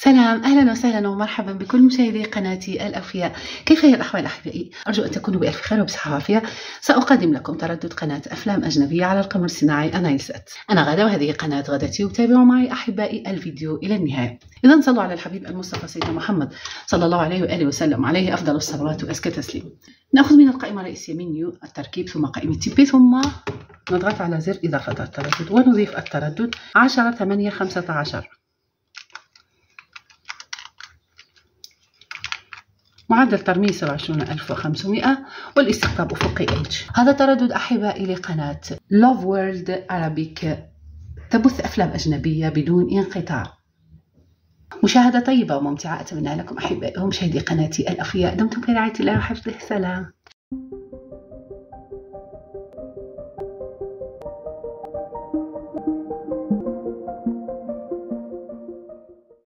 سلام، أهلا وسهلا ومرحبا بكل مشاهدي قناتي الأوفياء. كيف هي الأحوال أحبائي؟ أرجو أن تكونوا بألف خير وبصحة وعافية. سأقدم لكم تردد قناة أفلام أجنبية على القمر الصناعي أنايلسات. أنا غادة وهذه قناة غادة تيوب. تابعوا معي أحبائي الفيديو إلى النهاية. إذا صلوا على الحبيب المصطفى سيدنا محمد صلى الله عليه وآله وسلم، عليه أفضل الصلوات وأزكى تسليم. نأخذ من القائمة الرئيسية منيو التركيب، ثم قائمة تيبي، ثم نضغط على زر إضافة التردد ونضيف التردد 10 8 15. معدل ترميز 27500 والاستقطاب أفقي H. هذا تردد أحبائي لقناة Love World Arabic، تبث أفلام أجنبية بدون انقطاع. مشاهدة طيبة وممتعة أتمنى لكم أحبائي ومشاهدي قناتي الأوفياء. دمتم في رعاية الله وحفظه. سلام.